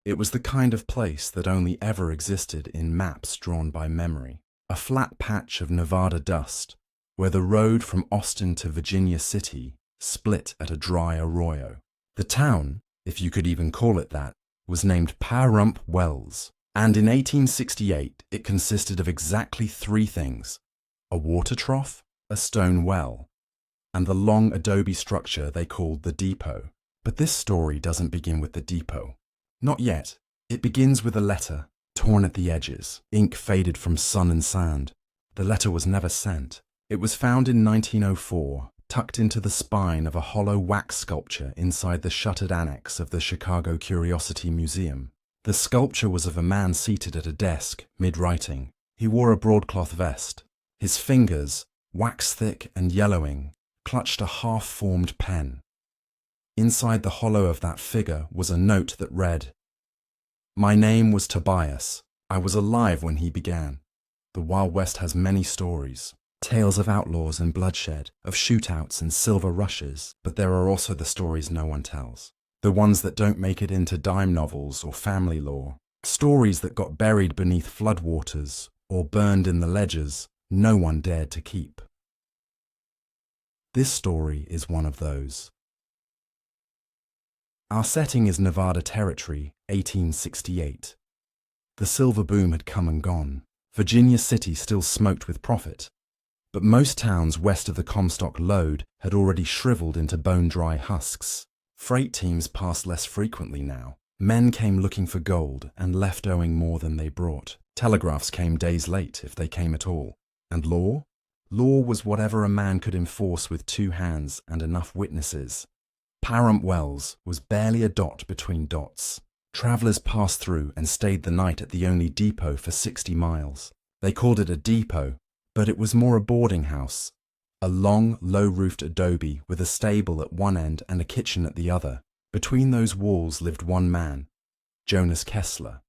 It was the kind of place that only ever existed in maps drawn by memory. A flat patch of Nevada dust, where the road from Austin to Virginia City split at a dry arroyo. The town, if you could even call it that, was named Pahrump Wells, and in 1868 it consisted of exactly three things: a water trough, a stone well, and the long adobe structure they called the depot. But this story doesn't begin with the depot. Not yet. It begins with a letter, torn at the edges, ink faded from sun and sand. The letter was never sent. It was found in 1904, tucked into the spine of a hollow wax sculpture inside the shuttered annex of the Chicago Curiosity Museum. The sculpture was of a man seated at a desk, mid-writing. He wore a broadcloth vest. His fingers, wax-thick and yellowing, clutched a half-formed pen. Inside the hollow of that figure was a note that read, "My name was Tobias. I was alive when he began. The Wild West has many stories. Tales of outlaws and bloodshed, of shootouts and silver rushes, but there are also the stories no one tells. The ones that don't make it into dime novels or family lore. Stories that got buried beneath floodwaters or burned in the ledgers no one dared to keep." This story is one of those. Our setting is Nevada Territory, 1868. The silver boom had come and gone. Virginia City still smoked with profit. But most towns west of the Comstock Lode had already shriveled into bone-dry husks. Freight teams passed less frequently now. Men came looking for gold and left owing more than they brought. Telegraphs came days late, if they came at all. And law? Law was whatever a man could enforce with two hands and enough witnesses. Pahrump Wells was barely a dot between dots. Travellers passed through and stayed the night at the only depot for 60 miles. They called it a depot, but it was more a boarding house. A long, low-roofed adobe with a stable at one end and a kitchen at the other. Between those walls lived one man, Jonas Kessler.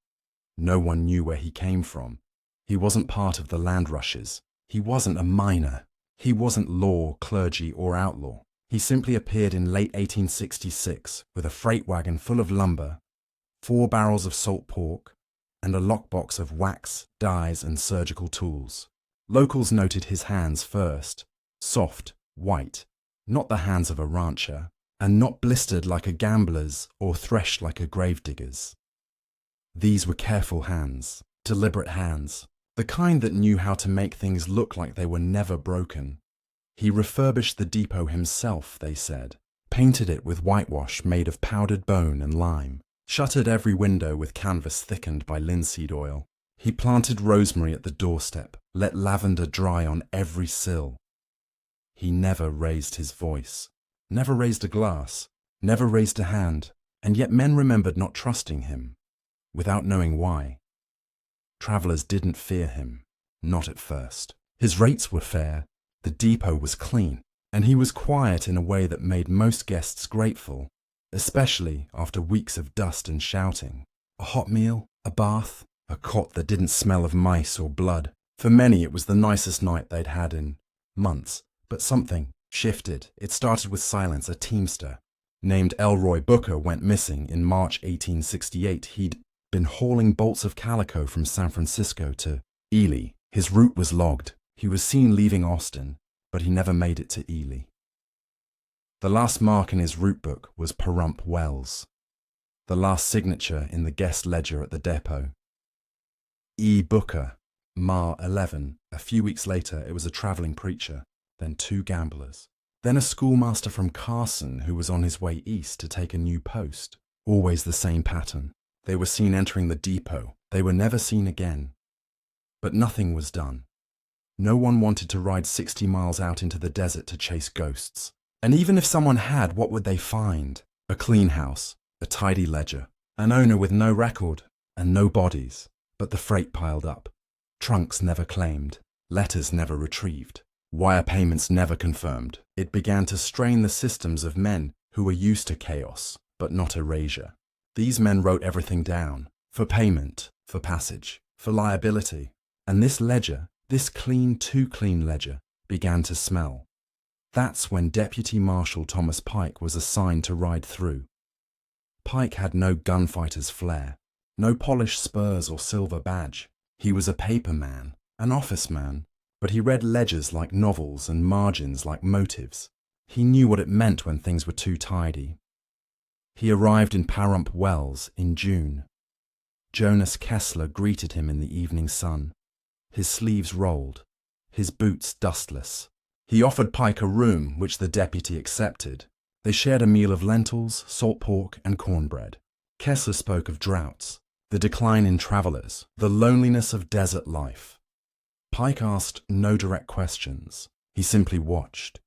No one knew where he came from. He wasn't part of the land rushes. He wasn't a miner. He wasn't law, clergy, or outlaw. He simply appeared in late 1866 with a freight wagon full of lumber, 4 barrels of salt pork, and a lockbox of wax, dyes, and surgical tools. Locals noted his hands first. Soft, white, not the hands of a rancher, and not blistered like a gambler's or threshed like a gravedigger's. These were careful hands, deliberate hands, the kind that knew how to make things look like they were never broken. He refurbished the depot himself, they said, painted it with whitewash made of powdered bone and lime, shuttered every window with canvas thickened by linseed oil. He planted rosemary at the doorstep, let lavender dry on every sill. He never raised his voice, never raised a glass, never raised a hand, and yet men remembered not trusting him, without knowing why. Travellers didn't fear him, not at first. His rates were fair, the depot was clean, and he was quiet in a way that made most guests grateful, especially after weeks of dust and shouting. A hot meal, a bath, a cot that didn't smell of mice or blood. For many it was the nicest night they'd had in months. But something shifted. It started with silence. A teamster named Elroy Booker went missing in March 1868. He'd been hauling bolts of calico from San Francisco to Ely. His route was logged. He was seen leaving Austin, but he never made it to Ely. The last mark in his route book was Pahrump Wells. The last signature in the guest ledger at the depot. E. Booker, Mar 11. A few weeks later, it was a traveling preacher. Then 2 gamblers. Then a schoolmaster from Carson who was on his way east to take a new post. Always the same pattern. They were seen entering the depot. They were never seen again. But nothing was done. No one wanted to ride 60 miles out into the desert to chase ghosts. And even if someone had, what would they find? A clean house, a tidy ledger, an owner with no record, and no bodies. But the freight piled up. Trunks never claimed. Letters never retrieved. Wire payments never confirmed. It began to strain the systems of men who were used to chaos, but not erasure. These men wrote everything down, for payment, for passage, for liability. And this ledger, this clean, too clean ledger, began to smell. That's when Deputy Marshal Thomas Pike was assigned to ride through. Pike had no gunfighter's flair. No polished spurs or silver badge. He was a paper man, an office man, but he read ledgers like novels and margins like motives. He knew what it meant when things were too tidy. He arrived in Pahrump Wells in June. Jonas Kessler greeted him in the evening sun, his sleeves rolled, his boots dustless. He offered Pike a room, which the deputy accepted. They shared a meal of lentils, salt pork, and cornbread. Kessler spoke of droughts, the decline in travelers, the loneliness of desert life. Pike asked no direct questions. He simply watched.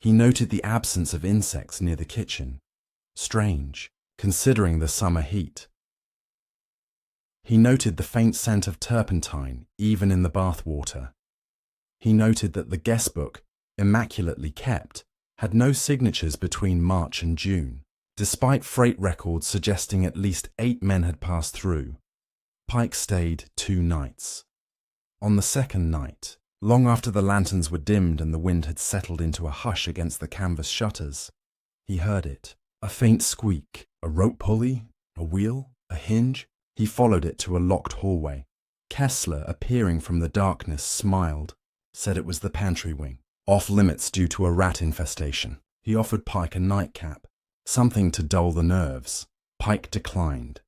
He noted the absence of insects near the kitchen. Strange, considering the summer heat. He noted the faint scent of turpentine, even in the bath water. He noted that the guest book, immaculately kept, had no signatures between March and June, despite freight records suggesting at least 8 men had passed through. Pike stayed 2 nights. On the second night, long after the lanterns were dimmed and the wind had settled into a hush against the canvas shutters, he heard it. A faint squeak, a rope pulley, a wheel, a hinge. He followed it to a locked hallway. Kessler, appearing from the darkness, smiled, said it was the pantry wing, off limits due to a rat infestation. He offered Pike a nightcap, something to dull the nerves. Pike declined.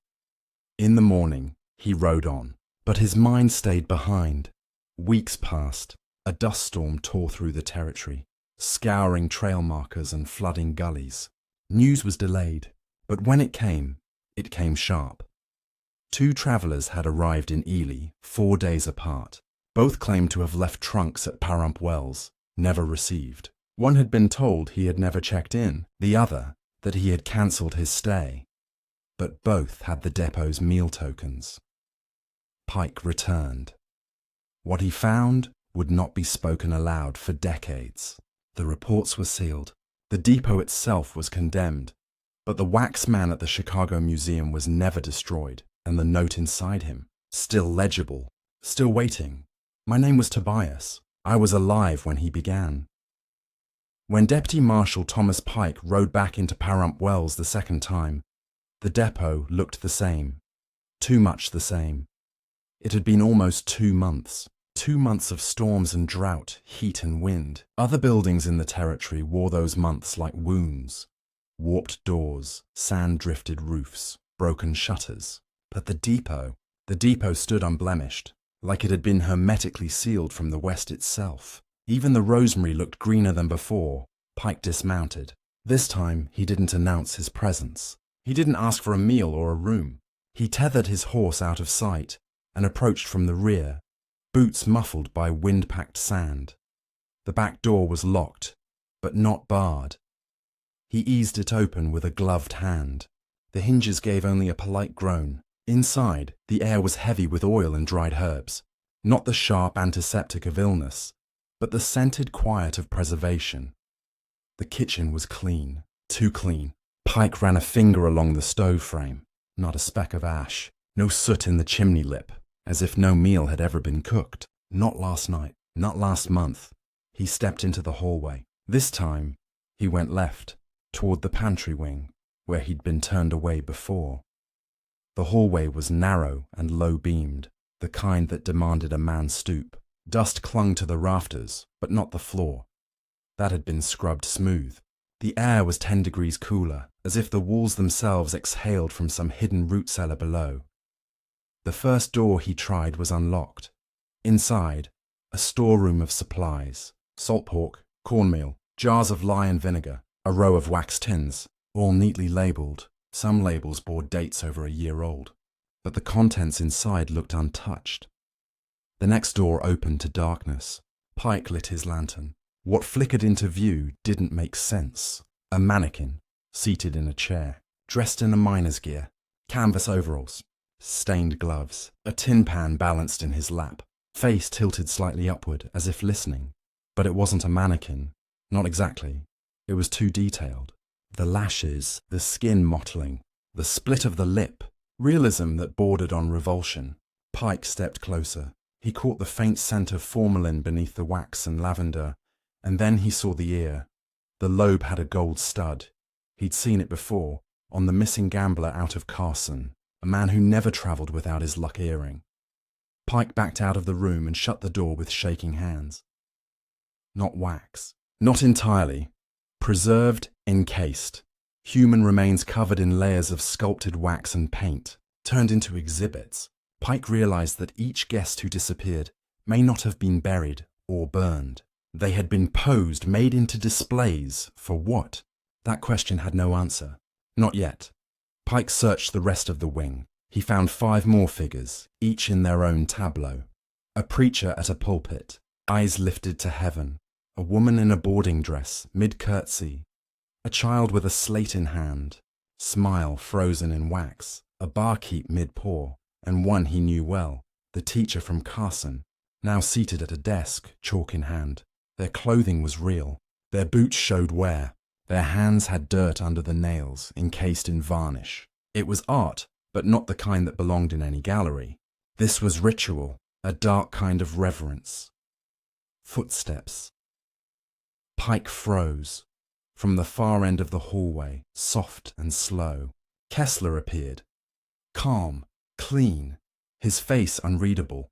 In the morning, he rode on, but his mind stayed behind. Weeks passed. A dust storm tore through the territory, scouring trail markers and flooding gullies. News was delayed, but when it came sharp. 2 travellers had arrived in Ely 4 days apart. Both claimed to have left trunks at Pahrump Wells, never received. One had been told he had never checked in, the other that he had cancelled his stay. But both had the depot's meal tokens. Pike returned. What he found would not be spoken aloud for decades. The reports were sealed. The depot itself was condemned, but the wax man at the Chicago Museum was never destroyed, and the note inside him, still legible, still waiting. My name was Tobias. I was alive when he began. When Deputy Marshal Thomas Pike rode back into Pahrump Wells the second time, the depot looked the same, too much the same. It had been almost 2 months. 2 months of storms and drought, heat and wind. Other buildings in the territory wore those months like wounds. Warped doors, sand-drifted roofs, broken shutters. But the depot stood unblemished, like it had been hermetically sealed from the west itself. Even the rosemary looked greener than before. Pike dismounted. This time he didn't announce his presence. He didn't ask for a meal or a room. He tethered his horse out of sight and approached from the rear, boots muffled by wind-packed sand. The back door was locked, but not barred. He eased it open with a gloved hand. The hinges gave only a polite groan. Inside, the air was heavy with oil and dried herbs. Not the sharp antiseptic of illness, but the scented quiet of preservation. The kitchen was clean, too clean. Pike ran a finger along the stove frame. Not a speck of ash, no soot in the chimney lip, as if no meal had ever been cooked. Not last night, not last month. He stepped into the hallway. This time, he went left, toward the pantry wing, where he'd been turned away before. The hallway was narrow and low-beamed, the kind that demanded a man's stoop. Dust clung to the rafters, but not the floor. That had been scrubbed smooth. The air was 10 degrees cooler, as if the walls themselves exhaled from some hidden root cellar below. The first door he tried was unlocked. Inside, a storeroom of supplies: salt pork, cornmeal, jars of lye and vinegar, a row of wax tins, all neatly labelled. Some labels bore dates over a year old, but the contents inside looked untouched. The next door opened to darkness. Pike lit his lantern. What flickered into view didn't make sense. A mannequin, seated in a chair, dressed in a miner's gear, canvas overalls, stained gloves, a tin pan balanced in his lap, face tilted slightly upward as if listening. But it wasn't a mannequin. Not exactly. It was too detailed. The lashes, the skin mottling, the split of the lip, realism that bordered on revulsion. Pike stepped closer. He caught the faint scent of formalin beneath the wax and lavender, and then he saw the ear. The lobe had a gold stud. He'd seen it before, on the missing gambler out of Carson. a man who never travelled without his luck earring. Pike backed out of the room and shut the door with shaking hands. Not wax. Not entirely. Preserved, encased. Human remains covered in layers of sculpted wax and paint, turned into exhibits. Pike realized that each guest who disappeared may not have been buried or burned. They had been posed, made into displays. For what? That question had no answer. Not yet. Pike searched the rest of the wing. He found 5 more figures, each in their own tableau. A preacher at a pulpit, eyes lifted to heaven. A woman in a boarding dress, mid-curtsy. A child with a slate in hand, smile frozen in wax. A barkeep mid-pour, and one he knew well, the teacher from Carson, now seated at a desk, chalk in hand. Their clothing was real. Their boots showed wear. Their hands had dirt under the nails, encased in varnish. It was art, but not the kind that belonged in any gallery. This was ritual, a dark kind of reverence. Footsteps. Pike froze. From the far end of the hallway, soft and slow, Kessler appeared. Calm, clean, his face unreadable.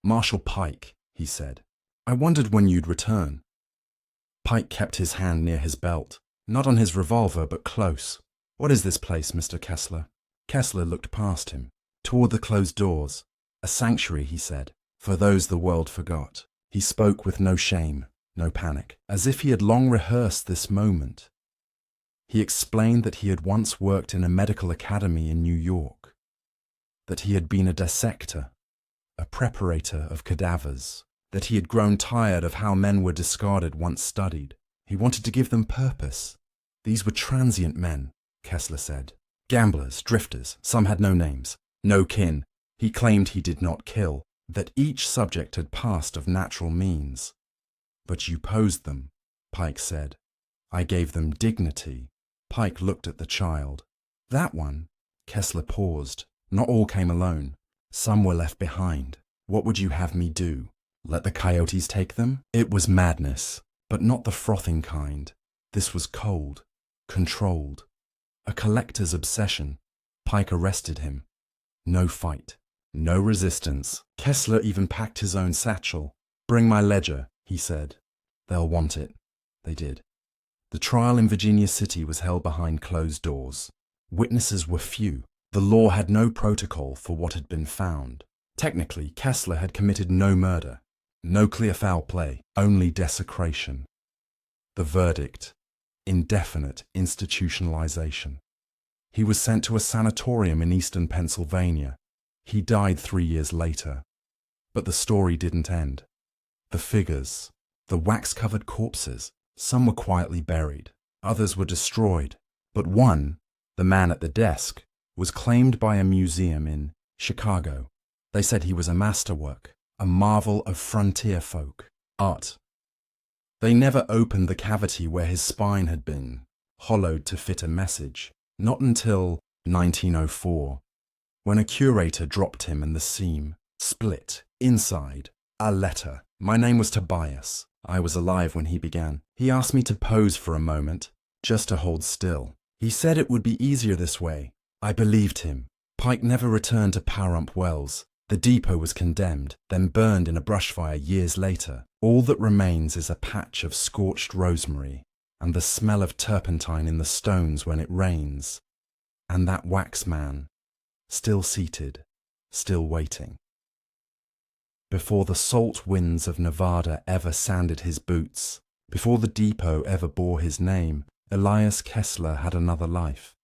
"Marshal Pike," he said. "I wondered when you'd return." Pike kept his hand near his belt, not on his revolver but close. "What is this place, Mr. Kessler?" Kessler looked past him, toward the closed doors. "A sanctuary," he said, "for those the world forgot." He spoke with no shame, no panic, as if he had long rehearsed this moment. He explained that he had once worked in a medical academy in New York, that he had been a dissector, a preparator of cadavers, that he had grown tired of how men were discarded once studied. He wanted to give them purpose. These were transient men, Kessler said. Gamblers, drifters, some had no names, no kin. He claimed he did not kill, that each subject had passed of natural means. "But you posed them," Pike said. "I gave them dignity." Pike looked at the child. "That one?" Kessler paused. "Not all came alone. Some were left behind. What would you have me do? Let the coyotes take them?" It was madness, but not the frothing kind. This was cold, controlled. A collector's obsession. Pike arrested him. No fight. No resistance. Kessler even packed his own satchel. "Bring my ledger," he said. "They'll want it." They did. The trial in Virginia City was held behind closed doors. Witnesses were few. The law had no protocol for what had been found. Technically, Kessler had committed no murder. No clear foul play, only desecration. The verdict: indefinite institutionalization. He was sent to a sanatorium in eastern Pennsylvania. He died 3 years later. But the story didn't end. The figures, the wax-covered corpses, some were quietly buried, others were destroyed. But one, the man at the desk, was claimed by a museum in Chicago. They said he was a masterwork, a marvel of frontier folk, art. They never opened the cavity where his spine had been, hollowed to fit a message, not until 1904, when a curator dropped him and the seam split inside. A letter. My name was Tobias. I was alive when he began. He asked me to pose for a moment, just to hold still. He said it would be easier this way. I believed him. Pike never returned to Pahrump Wells. The depot was condemned, then burned in a brushfire years later. All that remains is a patch of scorched rosemary, and the smell of turpentine in the stones when it rains. And that wax man, still seated, still waiting. Before the salt winds of Nevada ever sanded his boots, before the depot ever bore his name, Elias Kessler had another life.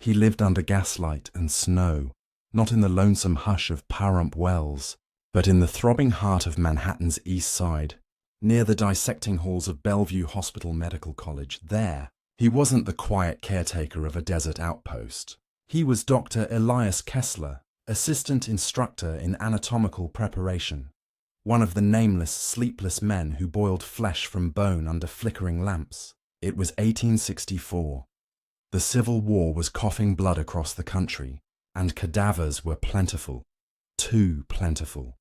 He lived under gaslight and snow, not in the lonesome hush of Pahrump Wells, but in the throbbing heart of Manhattan's East Side, near the dissecting halls of Bellevue Hospital Medical College. There, he wasn't the quiet caretaker of a desert outpost. He was Dr. Elias Kessler, assistant instructor in anatomical preparation, one of the nameless, sleepless men who boiled flesh from bone under flickering lamps. It was 1864. The Civil War was coughing blood across the country, and cadavers were plentiful, too plentiful.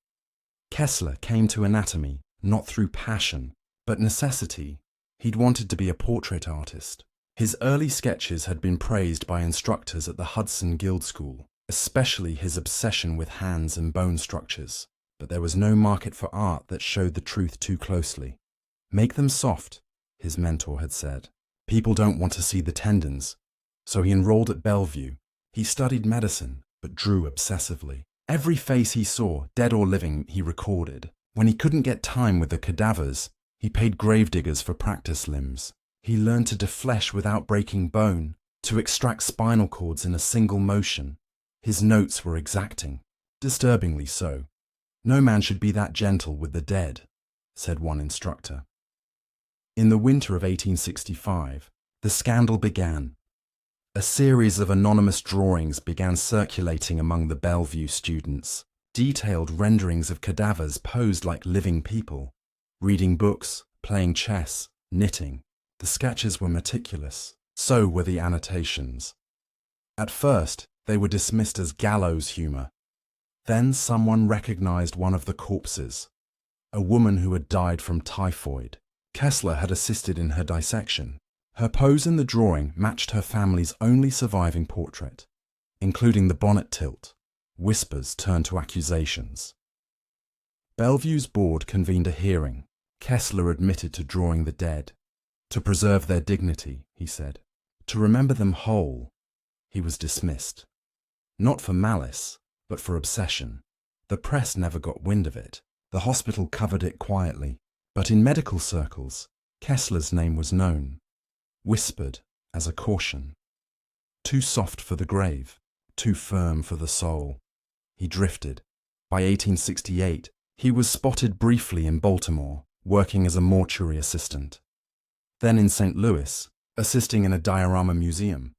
Kessler came to anatomy not through passion, but necessity. He'd wanted to be a portrait artist. His early sketches had been praised by instructors at the Hudson Guild School. especially his obsession with hands and bone structures. But there was no market for art that showed the truth too closely. Make them soft, his mentor had said. People don't want to see the tendons. So he enrolled at Bellevue. He studied medicine, but drew obsessively. Every face he saw, dead or living, he recorded. When he couldn't get time with the cadavers, he paid gravediggers for practice limbs. He learned to deflesh without breaking bone, to extract spinal cords in a single motion. His notes were exacting, disturbingly so. No man should be that gentle with the dead, said one instructor. In the winter of 1865, the scandal began. A series of anonymous drawings began circulating among the Bellevue students, detailed renderings of cadavers posed like living people, reading books, playing chess, knitting. The sketches were meticulous, so were the annotations. At first, they were dismissed as gallows humor. Then someone recognized one of the corpses, a woman who had died from typhoid. Kessler had assisted in her dissection. Her pose in the drawing matched her family's only surviving portrait, including the bonnet tilt. Whispers turned to accusations. Bellevue's board convened a hearing. Kessler admitted to drawing the dead. To preserve their dignity, he said. To remember them whole. He was dismissed. Not for malice, but for obsession. The press never got wind of it. The hospital covered it quietly. But in medical circles, Kessler's name was known, whispered as a caution. Too soft for the grave, too firm for the soul. He drifted. By 1868, he was spotted briefly in Baltimore, working as a mortuary assistant. Then in St. Louis, assisting in a diorama museum.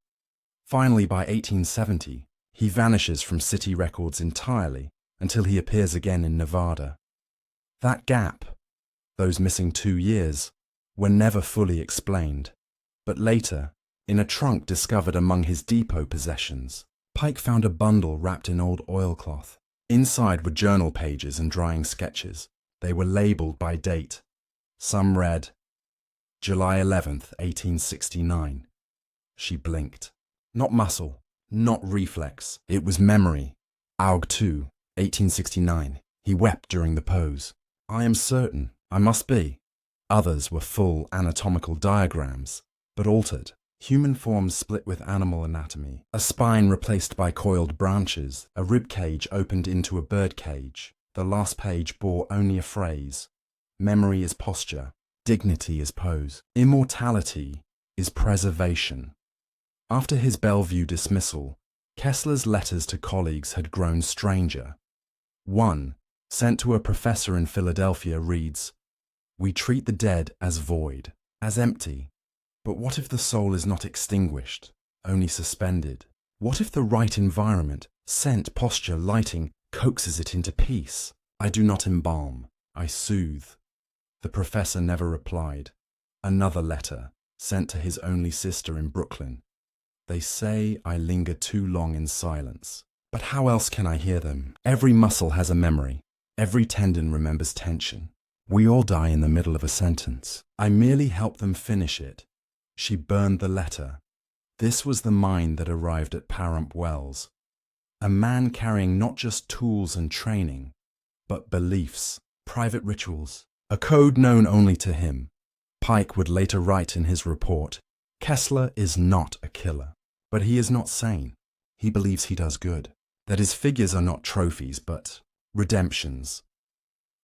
Finally, by 1870, he vanishes from city records entirely until he appears again in Nevada. That gap, those missing 2 years, were never fully explained. But later, in a trunk discovered among his depot possessions, Pike found a bundle wrapped in old oilcloth. Inside were journal pages and drying sketches. They were labeled by date. Some read, July 11th, 1869. She blinked. Not muscle, not reflex. It was memory. Aug 2, 1869. He wept during the pose. I am certain. I must be. Others were full anatomical diagrams, but altered. Human forms split with animal anatomy. A spine replaced by coiled branches. A rib cage opened into a bird cage. The last page bore only a phrase. Memory is posture. Dignity is pose. Immortality is preservation. After his Bellevue dismissal, Kessler's letters to colleagues had grown stranger. One, sent to a professor in Philadelphia, reads, "We treat the dead as void, as empty. But what if the soul is not extinguished, only suspended? What if the right environment, scent, posture, lighting, coaxes it into peace? I do not embalm, I soothe." The professor never replied. Another letter, sent to his only sister in Brooklyn. "They say I linger too long in silence. But how else can I hear them? Every muscle has a memory. Every tendon remembers tension. We all die in the middle of a sentence. I merely help them finish it." She burned the letter. This was the mind that arrived at Pahrump Wells. A man carrying not just tools and training, but beliefs, private rituals, a code known only to him. Pike would later write in his report, "Kessler is not a killer, but he is not sane. He believes he does good, that his figures are not trophies, but redemptions."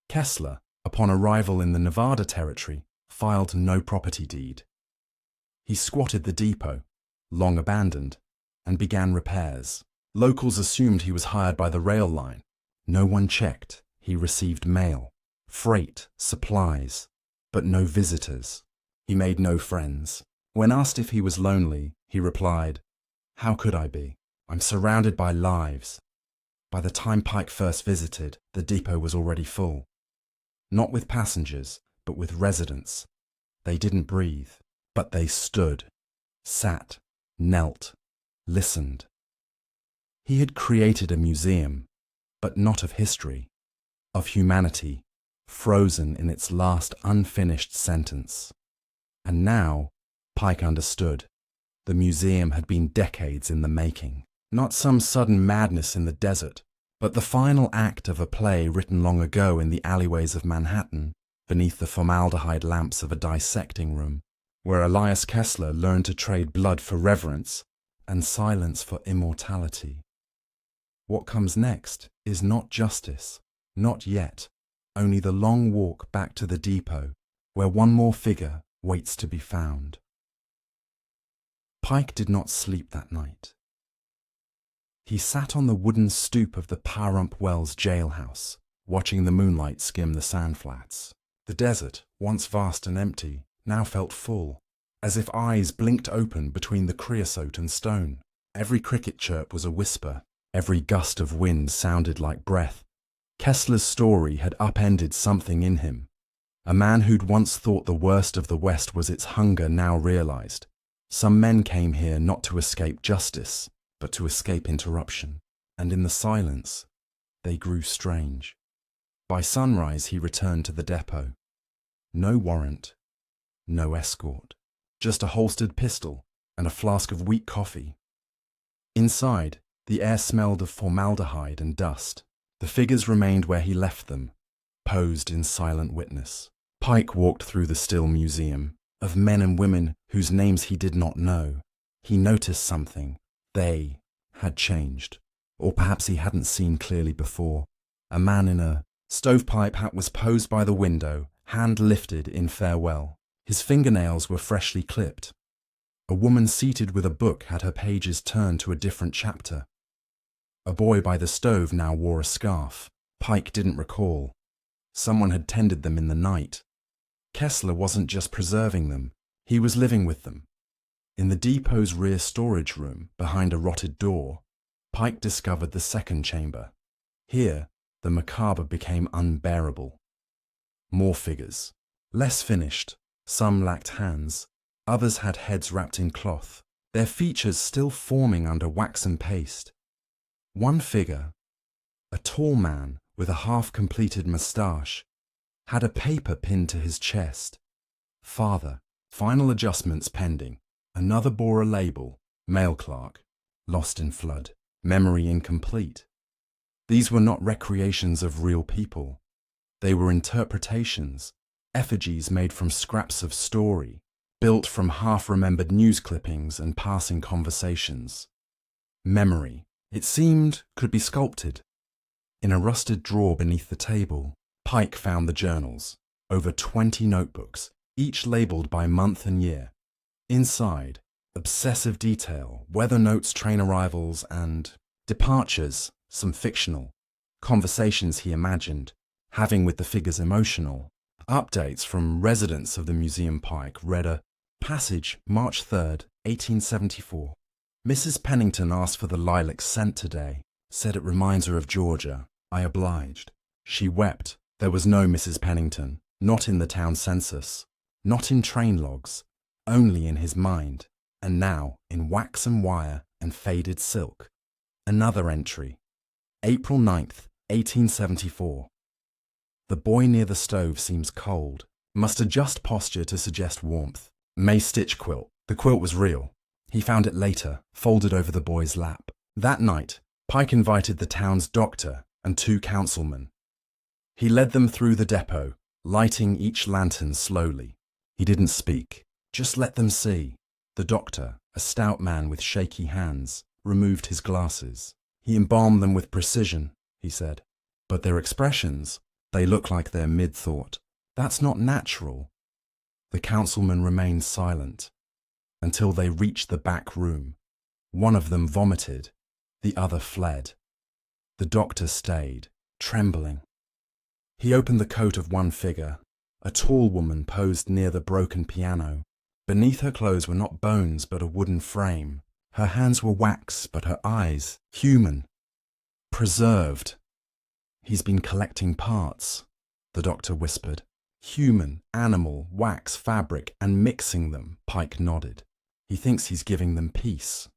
Kessler, upon arrival in the Nevada territory, filed no property deed. He squatted the depot, long abandoned, and began repairs. Locals assumed he was hired by the rail line. No one checked. He received mail, freight, supplies, but no visitors. He made no friends. When asked if he was lonely, he replied, "How could I be? I'm surrounded by lives." By the time Pike first visited, the depot was already full. Not with passengers, but with residents. They didn't breathe, but they stood, sat, knelt, listened. He had created a museum, but not of history, of humanity, frozen in its last unfinished sentence. And now, Pike understood, the museum had been decades in the making. Not some sudden madness in the desert, but the final act of a play written long ago in the alleyways of Manhattan, beneath the formaldehyde lamps of a dissecting room, where Elias Kessler learned to trade blood for reverence and silence for immortality. What comes next is not justice, not yet, only the long walk back to the depot, where one more figure waits to be found. Pike did not sleep that night. He sat on the wooden stoop of the Pahrump Wells jailhouse, watching the moonlight skim the sandflats. The desert, once vast and empty, now felt full, as if eyes blinked open between the creosote and stone. Every cricket chirp was a whisper, every gust of wind sounded like breath. Kessler's story had upended something in him. A man who'd once thought the worst of the West was its hunger now realized. Some men came here not to escape justice, but to escape interruption, and in the silence, they grew strange. By sunrise, he returned to the depot. No warrant, no escort, just a holstered pistol and a flask of weak coffee. Inside, the air smelled of formaldehyde and dust. The figures remained where he left them, posed in silent witness. Pike walked through the still museum of men and women whose names he did not know. He noticed something. They had changed, or perhaps he hadn't seen clearly before. A man in a stovepipe hat was posed by the window, hand lifted in farewell. His fingernails were freshly clipped. A woman seated with a book had her pages turned to a different chapter. A boy by the stove now wore a scarf. Pike didn't recall. Someone had tended them in the night. Kessler wasn't just preserving them, he was living with them. In the depot's rear storage room, behind a rotted door, Pike discovered the second chamber. Here, the macabre became unbearable. More figures, less finished. Some lacked hands, others had heads wrapped in cloth, their features still forming under waxen paste. One figure, a tall man with a half-completed moustache, had a paper pinned to his chest. Father, final adjustments pending. Another bore a label, mail clerk, lost in flood, memory incomplete. These were not recreations of real people. They were interpretations, effigies made from scraps of story, built from half-remembered news clippings and passing conversations. Memory, it seemed, could be sculpted. In a rusted drawer beneath the table, Pike found the journals, over 20 notebooks, each labelled by month and year. Inside, obsessive detail, weather notes, train arrivals, and departures, some fictional, conversations he imagined, having with the figures emotional. Updates from residents of the museum. Pike read a passage, March 3rd, 1874. Mrs. Pennington asked for the lilacs sent today, said it reminds her of Georgia. I obliged. She wept. There was no Mrs. Pennington, not in the town census, not in train logs, only in his mind, and now in waxen wire and faded silk. Another entry, April 9th, 1874. The boy near the stove seems cold, must adjust posture to suggest warmth. May stitch quilt. The quilt was real. He found it later, folded over the boy's lap. That night, Pike invited the town's doctor and 2 councilmen. He led them through the depot, lighting each lantern slowly. He didn't speak, just let them see. The doctor, a stout man with shaky hands, removed his glasses. He embalmed them with precision, he said. But their expressions, they look like they're mid-thought. That's not natural. The councilmen remained silent until they reached the back room. One of them vomited, the other fled. The doctor stayed, trembling. He opened the coat of one figure. A tall woman posed near the broken piano. Beneath her clothes were not bones but a wooden frame. Her hands were wax, but her eyes, human. Preserved. He's been collecting parts, the doctor whispered. Human, animal, wax, fabric, and mixing them, Pike nodded. He thinks he's giving them peace.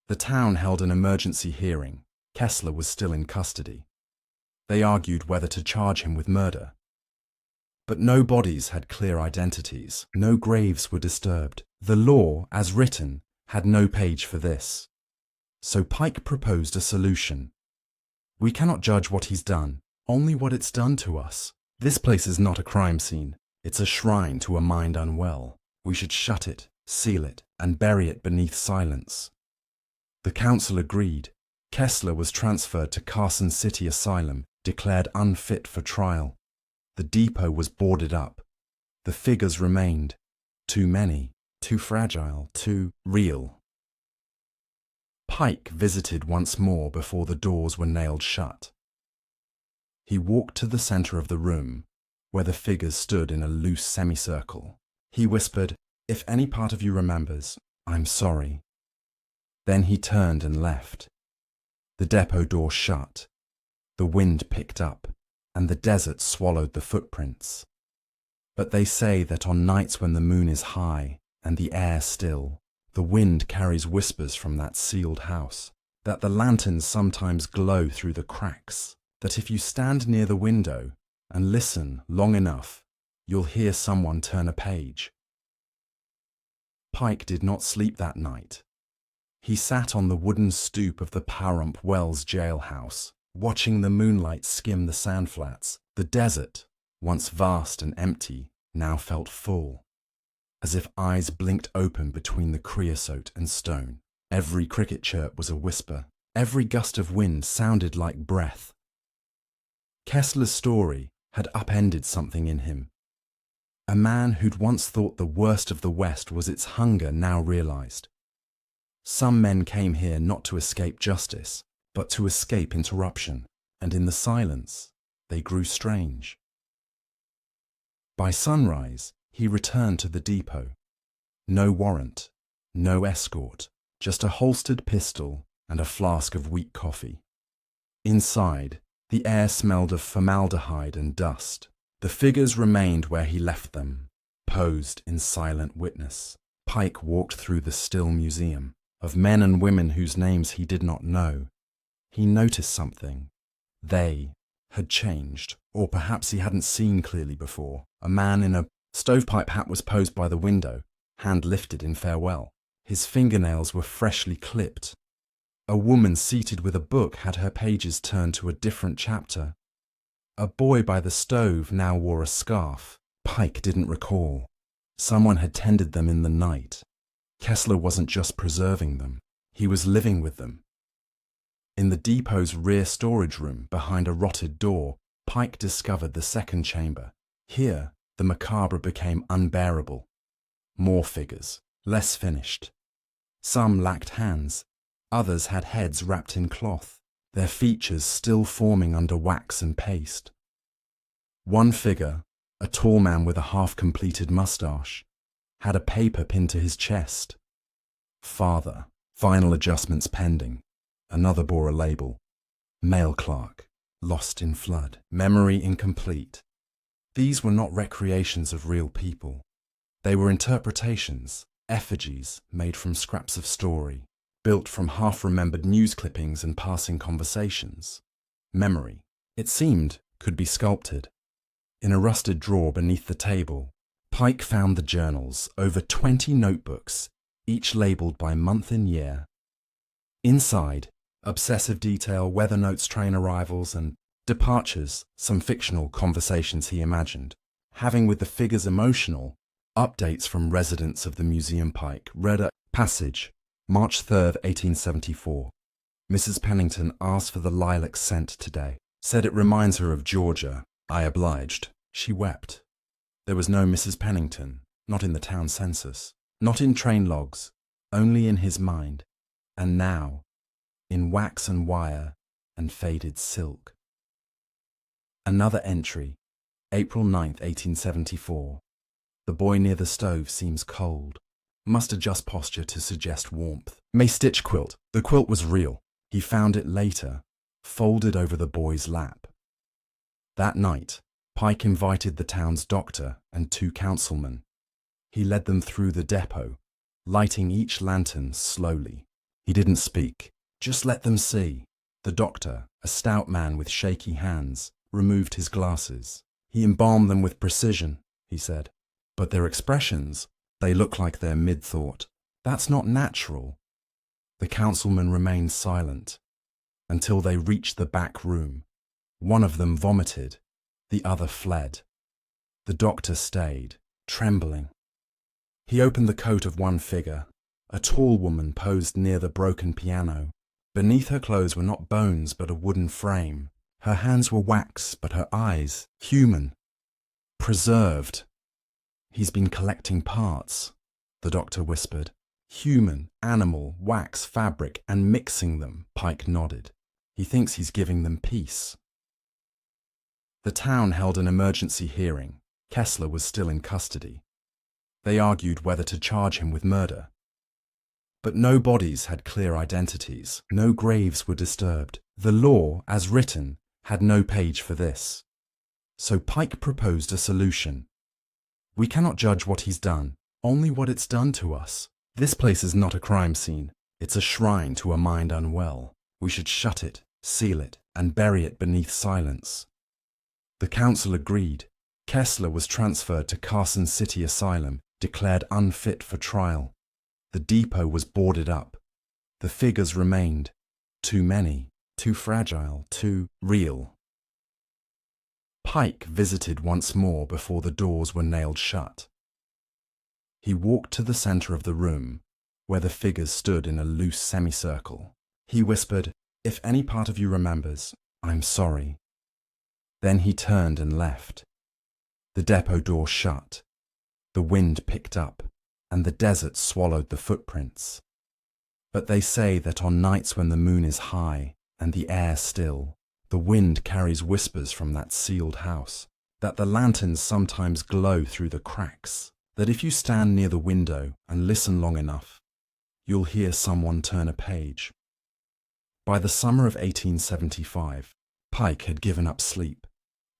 The town held an emergency hearing. Kessler was still in custody. They argued whether to charge him with murder. But no bodies had clear identities. No graves were disturbed. The law, as written, had no page for this. So Pike proposed a solution. We cannot judge what he's done, only what it's done to us. This place is not a crime scene. It's a shrine to a mind unwell. We should shut it, seal it, and bury it beneath silence. The council agreed. Kessler was transferred to Carson City Asylum, declared unfit for trial. The depot was boarded up. The figures remained. Too many, too fragile, too real. Pike visited once more before the doors were nailed shut. He walked to the center of the room, where the figures stood in a loose semicircle. He whispered, "If any part of you remembers, I'm sorry." Then he turned and left. The depot door shut. The wind picked up, and the desert swallowed the footprints. But they say that on nights when the moon is high and the air still, the wind carries whispers from that sealed house, that the lanterns sometimes glow through the cracks, that if you stand near the window and listen long enough, you'll hear someone turn a page. Pike did not sleep that night. He sat on the wooden stoop of the Pahrump Wells jailhouse, watching the moonlight skim the sandflats. The desert, once vast and empty, now felt full, as if eyes blinked open between the creosote and stone. Every cricket chirp was a whisper. Every gust of wind sounded like breath. Kessler's story had upended something in him. A man who'd once thought the worst of the West was its hunger now realized. Some men came here not to escape justice, but to escape interruption, and in the silence, they grew strange. By sunrise, he returned to the depot. No warrant, no escort, just a holstered pistol and a flask of weak coffee. Inside, the air smelled of formaldehyde and dust. The figures remained where he left them, posed in silent witness. Pike walked through the still museum of men and women whose names he did not know. He noticed something. They had changed, or perhaps he hadn't seen clearly before. A man in a stovepipe hat was posed by the window, hand lifted in farewell. His fingernails were freshly clipped. A woman seated with a book had her pages turned to a different chapter. A boy by the stove now wore a scarf. Pike didn't recall. Someone had tended them in the night. Kessler wasn't just preserving them, he was living with them. In the depot's rear storage room, behind a rotted door, Pike discovered the second chamber. Here, the macabre became unbearable. More figures, less finished. Some lacked hands, others had heads wrapped in cloth, their features still forming under wax and paste. One figure, a tall man with a half-completed moustache, had a paper pinned to his chest. Father, final adjustments pending. Another bore a label. Mail clerk, lost in flood, memory incomplete. These were not recreations of real people. They were interpretations, effigies made from scraps of story, built from half-remembered news clippings and passing conversations. Memory, it seemed, could be sculpted. In a rusted drawer beneath the table, Pike found the journals, over 20 notebooks, each labelled by month and year. Inside, obsessive detail, weather notes, train arrivals, and departures, some fictional conversations he imagined. Having with the figures emotional, updates from residents of the museum. Pike read a passage, March 3rd, 1874. Mrs. Pennington asked for the lilac scent today. Said it reminds her of Georgia. I obliged. She wept. There was no Mrs. Pennington, not in the town census, not in train logs, only in his mind, and now, in wax and wire and faded silk. Another entry, April 9th, 1874. The boy near the stove seems cold. Must adjust posture to suggest warmth. May stitch quilt. The quilt was real. He found it later, folded over the boy's lap. That night, Pike invited the town's doctor and 2 councilmen. He led them through the depot, lighting each lantern slowly. He didn't speak, just let them see. The doctor, a stout man with shaky hands, removed his glasses. He embalmed them with precision, he said. But their expressions, they look like they're mid-thought. That's not natural. The councilman remained silent until they reached the back room. One of them vomited, the other fled. The doctor stayed, trembling. He opened the coat of one figure. A tall woman posed near the broken piano. Beneath her clothes were not bones but a wooden frame. Her hands were wax, but her eyes, human. Preserved. "He's been collecting parts," the doctor whispered. "Human, animal, wax, fabric, and mixing them," Pike nodded. "He thinks he's giving them peace." The town held an emergency hearing. Kessler was still in custody. They argued whether to charge him with murder. But no bodies had clear identities. No graves were disturbed. The law, as written, had no page for this. So Pike proposed a solution. "We cannot judge what he's done, only what it's done to us. This place is not a crime scene. It's a shrine to a mind unwell. We should shut it, seal it, and bury it beneath silence." The council agreed. Kessler was transferred to Carson City Asylum, declared unfit for trial. The depot was boarded up. The figures remained. Too many, too fragile, too real. Pike visited once more before the doors were nailed shut. He walked to the center of the room, where the figures stood in a loose semicircle. He whispered, "If any part of you remembers, I'm sorry." Then he turned and left. The depot door shut. The wind picked up, and the desert swallowed the footprints. But they say that on nights when the moon is high and the air still, the wind carries whispers from that sealed house, that the lanterns sometimes glow through the cracks, that if you stand near the window and listen long enough, you'll hear someone turn a page. By the summer of 1875, Pike had given up sleep.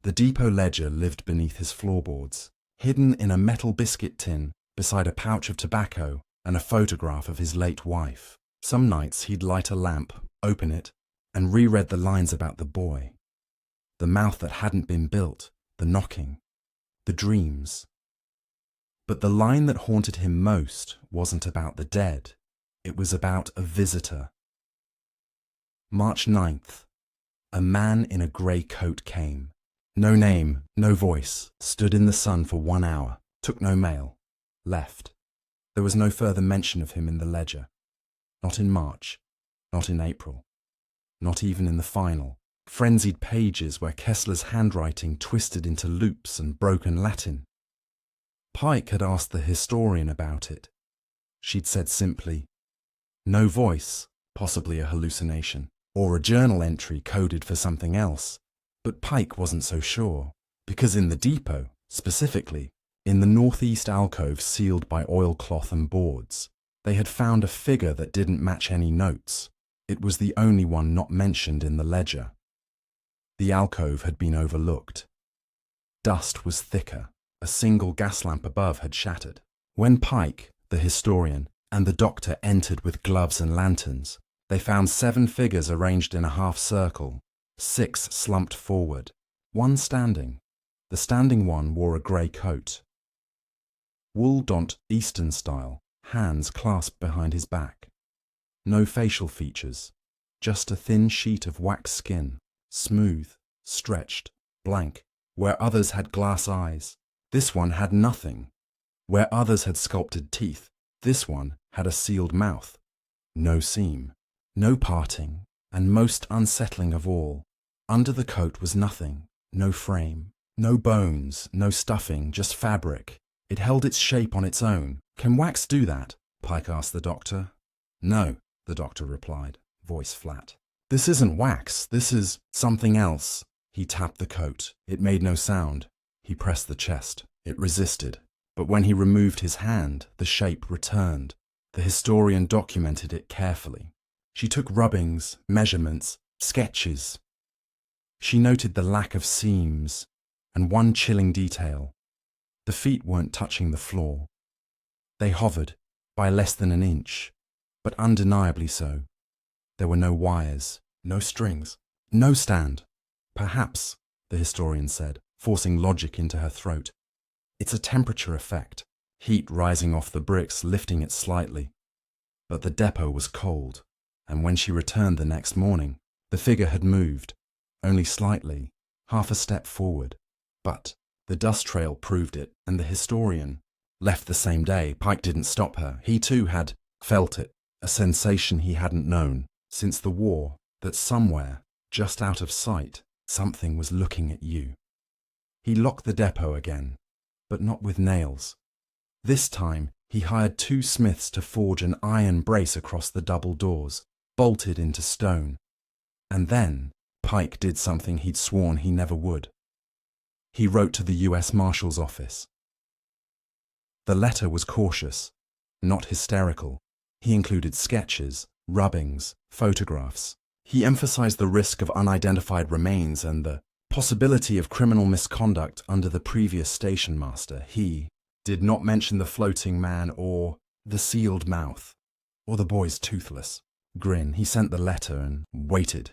The depot ledger lived beneath his floorboards, hidden in a metal biscuit tin beside a pouch of tobacco and a photograph of his late wife. Some nights he'd light a lamp, open it, and reread the lines about the boy. The mouth that hadn't been built, the knocking, the dreams. But the line that haunted him most wasn't about the dead. It was about a visitor. March 9th. A man in a grey coat came. No name, no voice, stood in the sun for 1 hour, took no mail, left. There was no further mention of him in the ledger. Not in March, not in April, not even in the final, frenzied pages where Kessler's handwriting twisted into loops and broken Latin. Pike had asked the historian about it. She'd said simply, "No voice, possibly a hallucination, or a journal entry coded for something else." But Pike wasn't so sure, because in the depot, specifically, in the northeast alcove sealed by oilcloth and boards, they had found a figure that didn't match any notes. It was the only one not mentioned in the ledger. The alcove had been overlooked. Dust was thicker. A single gas lamp above had shattered. When Pike, the historian, and the doctor entered with gloves and lanterns, they found 7 figures arranged in a half circle. 6 slumped forward, 1 standing. The standing one wore a grey coat. Wool-dont Eastern style, hands clasped behind his back. No facial features, just a thin sheet of wax skin, smooth, stretched, blank. Where others had glass eyes, this one had nothing. Where others had sculpted teeth, this one had a sealed mouth. No seam, no parting, and most unsettling of all, under the coat was nothing, no frame, no bones, no stuffing, just fabric. It held its shape on its own. "Can wax do that?" Pike asked the doctor. "No," the doctor replied, voice flat. "This isn't wax, this is something else." He tapped the coat. It made no sound. He pressed the chest. It resisted. But when he removed his hand, the shape returned. The historian documented it carefully. She took rubbings, measurements, sketches. She noted the lack of seams, and one chilling detail. The feet weren't touching the floor. They hovered, by less than an inch, but undeniably so. There were no wires, no strings, no stand. "Perhaps," the historian said, forcing logic into her throat. "It's a temperature effect, heat rising off the bricks, lifting it slightly." But the depot was cold. and when she returned the next morning, the figure had moved, only slightly, half a step forward. But the dust trail proved it, and the historian left the same day. Pike didn't stop her. He too had felt it, a sensation he hadn't known since the war, that somewhere, just out of sight, something was looking at you. He locked the depot again, but not with nails. This time, he hired 2 smiths to forge an iron brace across the double doors, bolted into stone. And then, Pike did something he'd sworn he never would. He wrote to the U.S. Marshal's office. The letter was cautious, not hysterical. He included sketches, rubbings, photographs. He emphasized the risk of unidentified remains and the possibility of criminal misconduct under the previous station master. He did not mention the floating man or the sealed mouth or the boy's toothless grin. He sent the letter and waited.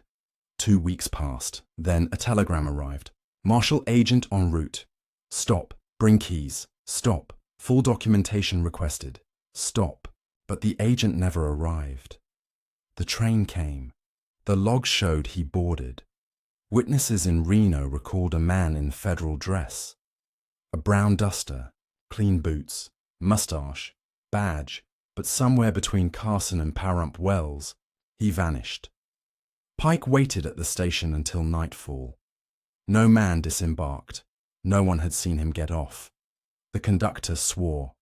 2 weeks passed. Then a telegram arrived. Marshal agent en route. Stop. Bring keys. Stop. Full documentation requested. Stop. But the agent never arrived. The train came. The logs showed he boarded. Witnesses in Reno recalled a man in federal dress. A brown duster, clean boots, mustache, badge, but somewhere between Carson and Pahrump Wells, he vanished. Pike waited at the station until nightfall. No man disembarked. No one had seen him get off. The conductor swore.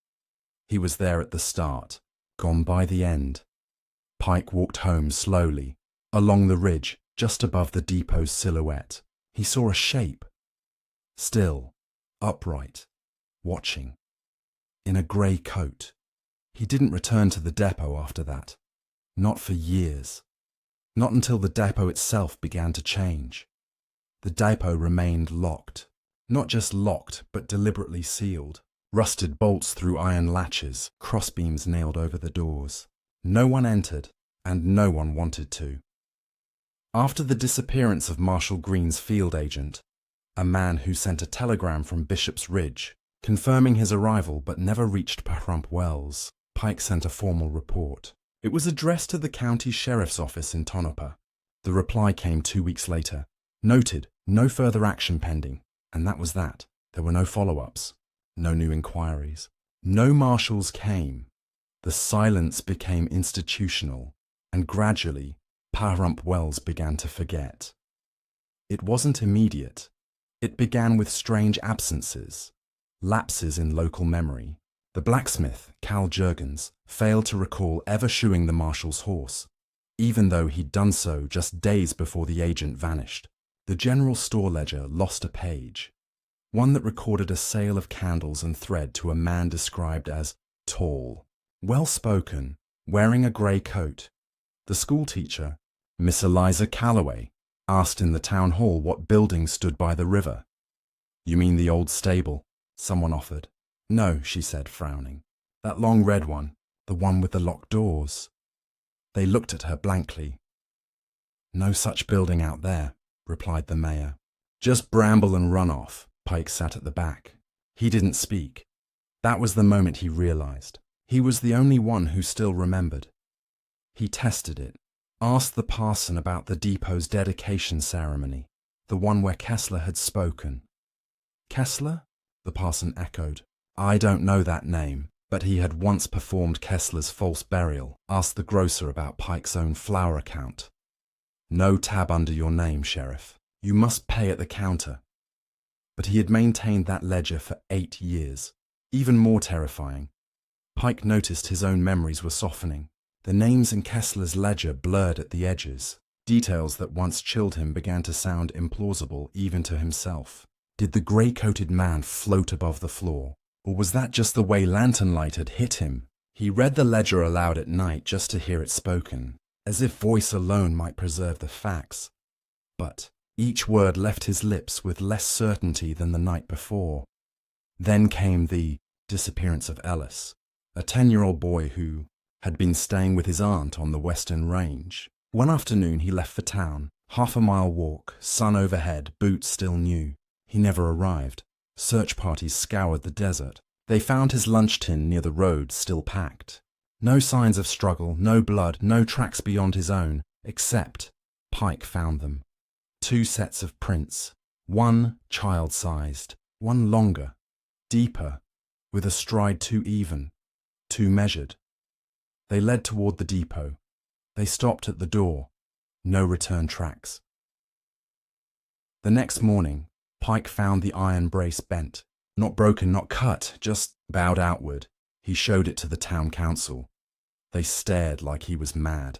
He was there at the start, gone by the end. Pike walked home slowly, along the ridge, just above the depot's silhouette. He saw a shape. Still, upright, watching. In a grey coat. He didn't return to the depot after that. Not for years. Not until the depot itself began to change. The depot remained locked. Not just locked, but deliberately sealed. Rusted bolts through iron latches, crossbeams nailed over the doors. No one entered, and no one wanted to. After the disappearance of Marshal Green's field agent, a man who sent a telegram from Bishop's Ridge, confirming his arrival but never reached Pahrump Wells, Pike sent a formal report. It was addressed to the county sheriff's office in Tonopah. The reply came 2 weeks later. Noted, no further action pending. And that was that. There were no follow-ups. No new inquiries. No marshals came. The silence became institutional, and gradually, Pahrump Wells began to forget. It wasn't immediate. It began with strange absences, lapses in local memory. The blacksmith, Cal Juergens, failed to recall ever shoeing the marshal's horse, even though he'd done so just days before the agent vanished. The general store ledger lost a page, one that recorded a sale of candles and thread to a man described as tall, well-spoken, wearing a grey coat. The schoolteacher, Miss Eliza Calloway, asked in the town hall what building stood by the river. "You mean the old stable?" someone offered. "No," she said, frowning. "That long red one, the one with the locked doors." They looked at her blankly. "No such building out there," replied the mayor. "Just bramble and runoff." Pike sat at the back. He didn't speak. That was the moment he realized. He was the only one who still remembered. He tested it, asked the parson about the depot's dedication ceremony, the one where Kessler had spoken. "Kessler?" the parson echoed. "I don't know that name, but he had once performed Kessler's false burial." Asked the grocer about Pike's own flour account. "No tab under your name, Sheriff. You must pay at the counter." But he had maintained that ledger for 8 years. Even more terrifying, Pike noticed his own memories were softening. The names in Kessler's ledger blurred at the edges. Details that once chilled him began to sound implausible even to himself. Did the grey-coated man float above the floor? Or was that just the way lantern light had hit him? He read the ledger aloud at night just to hear it spoken, as if voice alone might preserve the facts. But each word left his lips with less certainty than the night before. Then came the disappearance of Ellis, a 10-year-old boy who had been staying with his aunt on the Western Range. One afternoon he left for town, half-a-mile walk, sun overhead, boots still new. He never arrived. Search parties scoured the desert. They found his lunch tin near the road, still packed. No signs of struggle, no blood, no tracks beyond his own, except Pike found them. 2 sets of prints, one child-sized, one longer, deeper, with a stride too even, too measured. They led toward the depot. They stopped at the door. No return tracks. The next morning, Pike found the iron brace bent. Not broken, not cut, just bowed outward. He showed it to the town council. They stared like he was mad.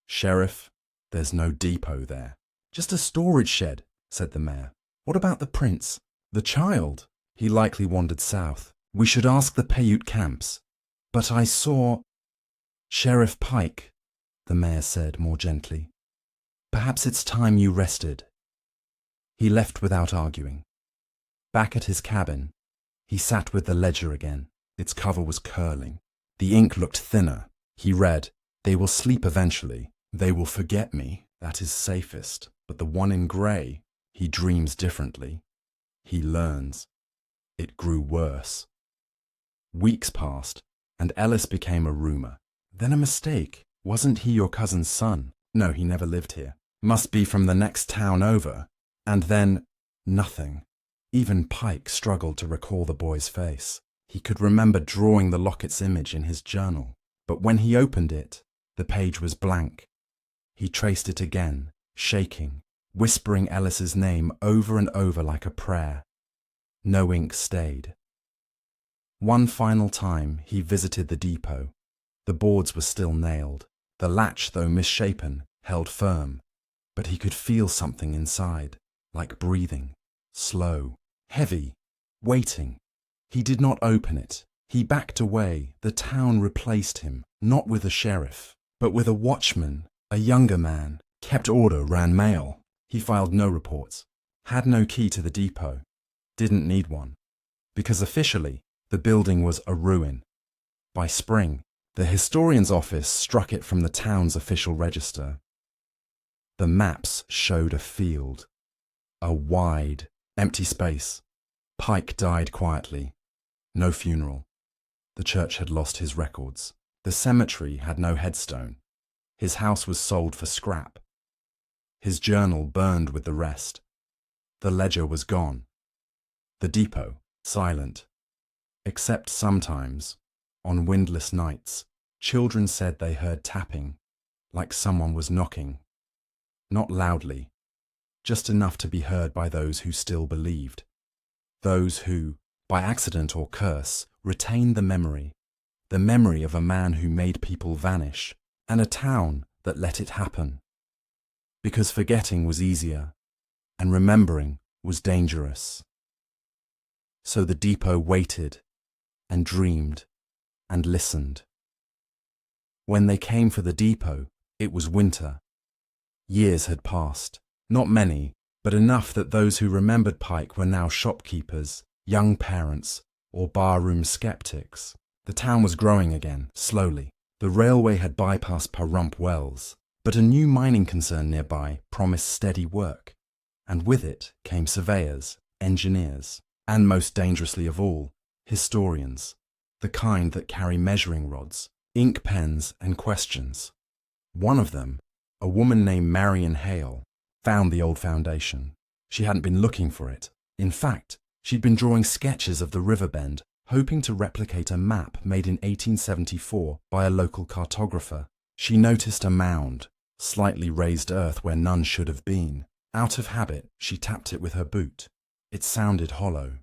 "Sheriff, there's no depot there." "Just a storage shed," said the mayor. "What about the prince? The child?" "He likely wandered south. We should ask the Paiute camps." "But I saw—" "Sheriff Pike," the mayor said more gently, "perhaps it's time you rested." He left without arguing. Back at his cabin, he sat with the ledger again. Its cover was curling. The ink looked thinner. He read, "They will sleep eventually. They will forget me. That is safest. But the one in grey, he dreams differently. He learns." It grew worse. Weeks passed, and Ellis became a rumour. Then a mistake. "Wasn't he your cousin's son?" "No, he never lived here." "Must be from the next town over." And then, nothing. Even Pike struggled to recall the boy's face. He could remember drawing the locket's image in his journal, but when he opened it, the page was blank. He traced it again, shaking, whispering Ellis's name over and over like a prayer. No ink stayed. One final time he visited the depot. The boards were still nailed. The latch, though misshapen, held firm, but he could feel something inside, like breathing, slow, heavy, waiting. He did not open it. He backed away. The town replaced him, not with a sheriff, but with a watchman, a younger man, kept order, ran mail. He filed no reports, had no key to the depot, didn't need one, because officially the building was a ruin. By spring, the historian's office struck it from the town's official register. The maps showed a field, a wide, empty space. Pike died quietly. No funeral. The church had lost his records. The cemetery had no headstone. His house was sold for scrap. His journal burned with the rest. The ledger was gone. The depot, silent. Except sometimes, on windless nights, children said they heard tapping, like someone was knocking. Not loudly, just enough to be heard by those who still believed. Those who, by accident or curse, retained the memory of a man who made people vanish, and a town that let it happen. Because forgetting was easier, and remembering was dangerous. So the depot waited, and dreamed, and listened. When they came for the depot, it was winter. Years had passed, not many, but enough that those who remembered Pike were now shopkeepers, young parents, or barroom skeptics. The town was growing again, slowly. The railway had bypassed Pahrump Wells, but a new mining concern nearby promised steady work. And with it came surveyors, engineers, and most dangerously of all, historians, the kind that carry measuring rods, ink pens, and questions. One of them, a woman named Marion Hale, found the old foundation. She hadn't been looking for it. In fact, she'd been drawing sketches of the river bend, hoping to replicate a map made in 1874 by a local cartographer. She noticed a mound, slightly raised earth where none should have been. Out of habit, she tapped it with her boot. It sounded hollow.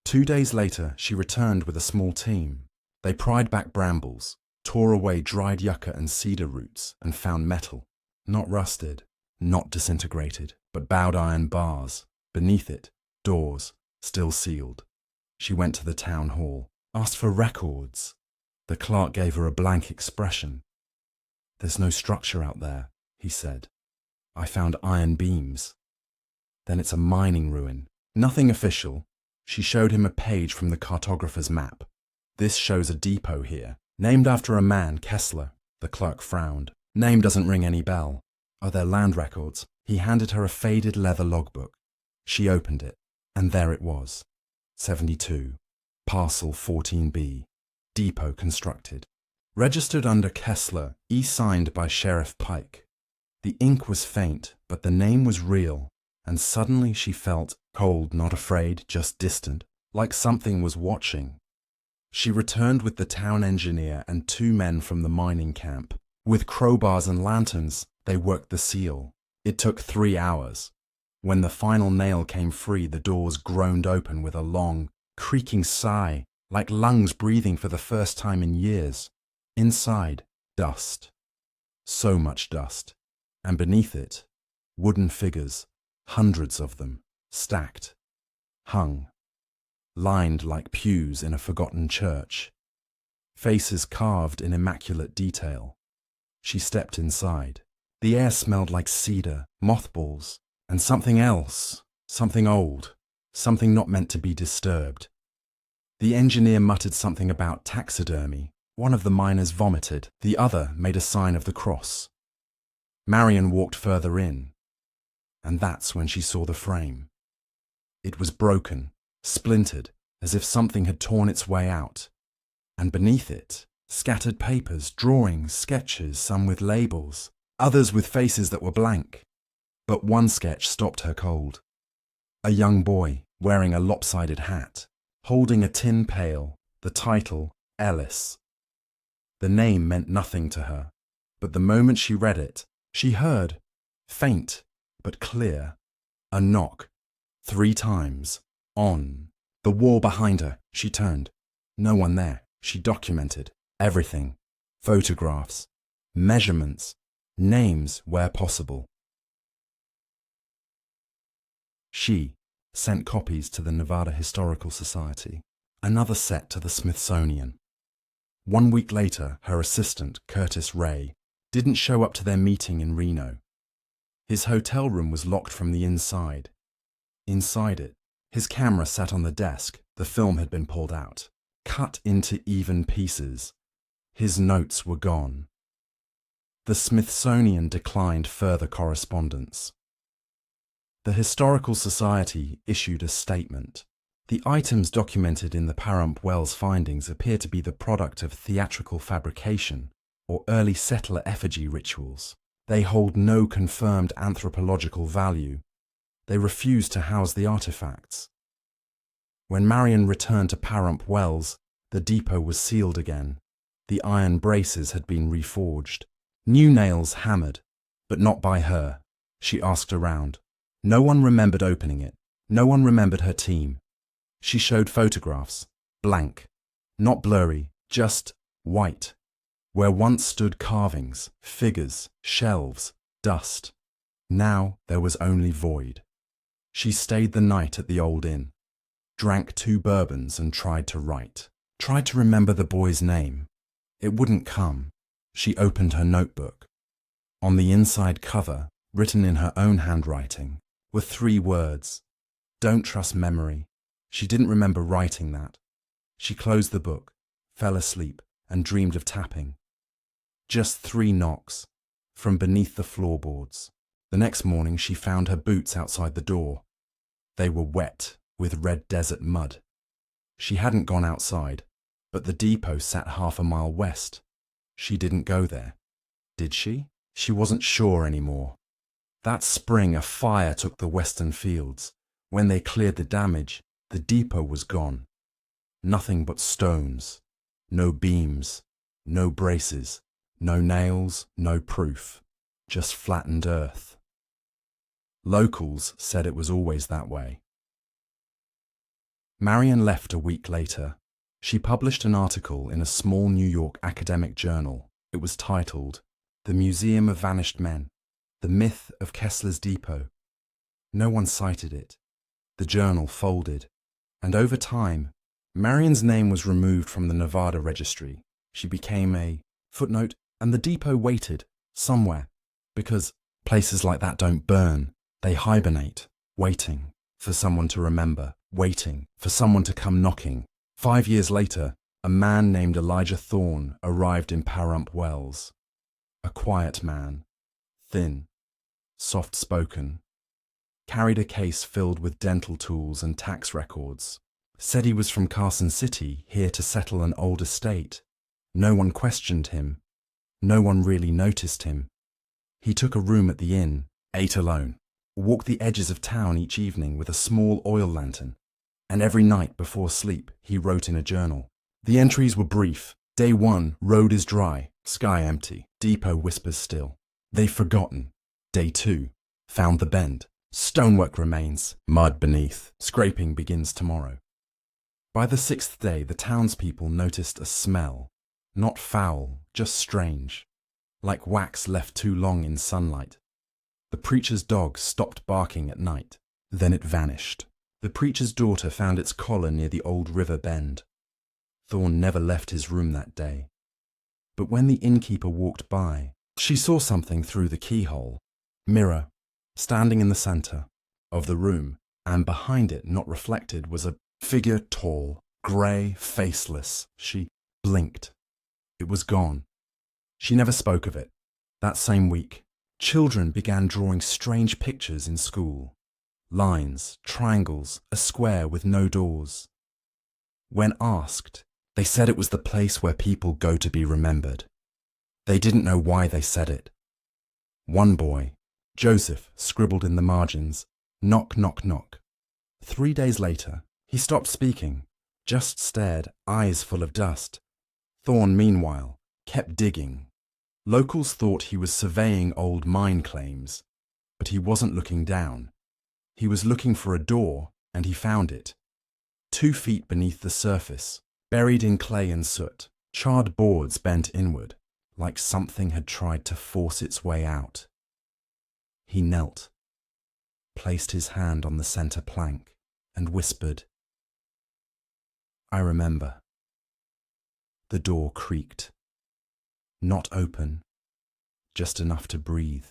2 days later, she returned with a small team. They pried back brambles, tore away dried yucca and cedar roots, and found metal. Not rusted, not disintegrated, but bowed iron bars. Beneath it, doors, still sealed. She went to the town hall, asked for records. The clerk gave her a blank expression. "There's no structure out there," he said. "I found iron beams." "Then it's a mining ruin. Nothing official." She showed him a page from the cartographer's map. "This shows a depot here, named after a man, Kessler." The clerk frowned. "Name doesn't ring any bell." "Are there land records?" He handed her a faded leather logbook. She opened it, and there it was. 72, parcel 14B, depot constructed. Registered under Kessler, e-signed by Sheriff Pike. The ink was faint, but the name was real, and suddenly she felt cold, not afraid, just distant, like something was watching. She returned with the town engineer and 2 men from the mining camp. With crowbars and lanterns, they worked the seal. It took 3 hours. When the final nail came free, the doors groaned open with a long, creaking sigh, like lungs breathing for the first time in years. Inside, dust. So much dust. And beneath it, wooden figures, hundreds of them, stacked, hung, lined like pews in a forgotten church. Faces carved in immaculate detail. She stepped inside. The air smelled like cedar, mothballs, and something else, something old, something not meant to be disturbed. The engineer muttered something about taxidermy. One of the miners vomited. The other made a sign of the cross. Marion walked further in, and that's when she saw the frame. It was broken, splintered, as if something had torn its way out. And beneath it, scattered papers, drawings, sketches, some with labels, others with faces that were blank. But one sketch stopped her cold. A young boy, wearing a lopsided hat, holding a tin pail, the title, Ellis. The name meant nothing to her, but the moment she read it, she heard, faint but clear, a knock, 3 times, on. The wall behind her. She turned. No one there. She documented everything. Photographs, measurements, names where possible. She sent copies to the Nevada Historical Society, another set to the Smithsonian. 1 week later, her assistant, Curtis Ray, didn't show up to their meeting in Reno. His hotel room was locked from the inside. Inside it, his camera sat on the desk. The film had been pulled out, cut into even pieces. His notes were gone. The Smithsonian declined further correspondence. The Historical Society issued a statement. The items documented in the Pahrump Wells findings appear to be the product of theatrical fabrication or early settler effigy rituals. They hold no confirmed anthropological value. They refuse to house the artifacts. When Marion returned to Pahrump Wells, the depot was sealed again. The iron braces had been reforged. New nails hammered, but not by her. She asked around. No one remembered opening it. No one remembered her team. She showed photographs, blank, not blurry, just white. Where once stood carvings, figures, shelves, dust. Now there was only void. She stayed the night at the old inn, drank 2 bourbons and tried to write. Tried to remember the boy's name. It wouldn't come. She opened her notebook. On the inside cover, written in her own handwriting, were 3 words. Don't trust memory. She didn't remember writing that. She closed the book, fell asleep, and dreamed of tapping. Just 3 knocks, from beneath the floorboards. The next morning she found her boots outside the door. They were wet with red desert mud. She hadn't gone outside, but the depot sat half a mile west. She didn't go there. Did she? She wasn't sure anymore. That spring a fire took the western fields. When they cleared the damage, the depot was gone. Nothing but stones. No beams. No braces. No nails. No proof. Just flattened earth. Locals said it was always that way. Marion left a week later. She published an article in a small New York academic journal. It was titled, "The Museum of Vanished Men, The Myth of Kessler's Depot." No one cited it. The journal folded, and over time, Marion's name was removed from the Nevada registry. She became a footnote, and the depot waited somewhere, because places like that don't burn. They hibernate, waiting for someone to remember, waiting for someone to come knocking. 5 years later, a man named Elijah Thorne arrived in Pahrump Wells. A quiet man, thin, soft-spoken, carried a case filled with dental tools and tax records. Said he was from Carson City, here to settle an old estate. No one questioned him. No one really noticed him. He took a room at the inn, ate alone, walked the edges of town each evening with a small oil lantern, and every night before sleep he wrote in a journal. The entries were brief. Day 1, road is dry, sky empty, depot whispers still. They've forgotten. Day 2, found the bend. Stonework remains, mud beneath. Scraping begins tomorrow. By the 6th day, the townspeople noticed a smell. Not foul, just strange. Like wax left too long in sunlight. The preacher's dog stopped barking at night. Then it vanished. The preacher's daughter found its collar near the old river bend. Thorn never left his room that day. But when the innkeeper walked by, she saw something through the keyhole. Mirror, standing in the centre of the room, and behind it, not reflected, was a figure tall, grey, faceless. She blinked. It was gone. She never spoke of it. That same week, children began drawing strange pictures in school. Lines, triangles, a square with no doors. When asked, they said it was the place where people go to be remembered. They didn't know why they said it. One boy, Joseph, scribbled in the margins, knock, knock, knock. 3 days later, he stopped speaking, just stared, eyes full of dust. Thorn, meanwhile, kept digging. Locals thought he was surveying old mine claims, but he wasn't looking down. He was looking for a door, and he found it. 2 feet beneath the surface, buried in clay and soot, charred boards bent inward, like something had tried to force its way out. He knelt, placed his hand on the centre plank, and whispered, "I remember." The door creaked. Not open, just enough to breathe.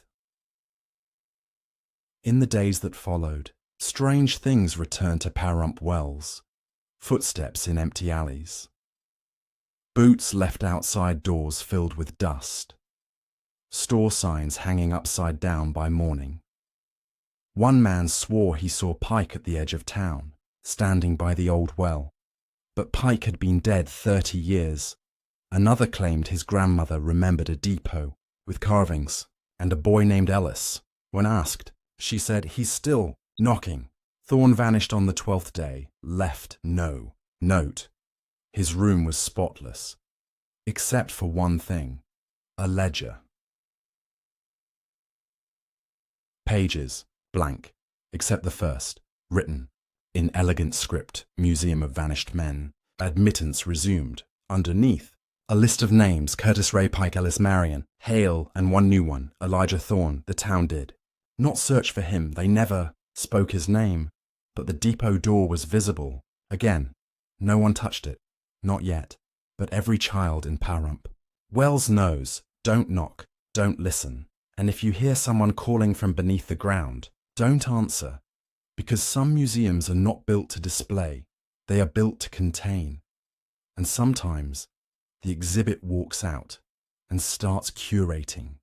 In the days that followed, strange things returned to Pahrump Wells. Footsteps in empty alleys. Boots left outside doors filled with dust. Store signs hanging upside down by morning. One man swore he saw Pike at the edge of town, standing by the old well. But Pike had been dead 30 years. Another claimed his grandmother remembered a depot with carvings and a boy named Ellis. When asked, she said, "He's still knocking." Thorn vanished on the 12th day, left no note. His room was spotless, except for one thing, a ledger. Pages, blank, except the first, written, in elegant script, Museum of Vanished Men. Admittance resumed. Underneath, a list of names: Curtis Ray Pike, Ellis Marion, Hale, and one new one, Elijah Thorn. The town did not search for him. They never spoke his name. But the depot door was visible. Again, no one touched it. Not yet. But every child in Pahrump Wells knows, don't knock, don't listen. And if you hear someone calling from beneath the ground, don't answer. Because some museums are not built to display. They are built to contain. And sometimes the exhibit walks out and starts curating.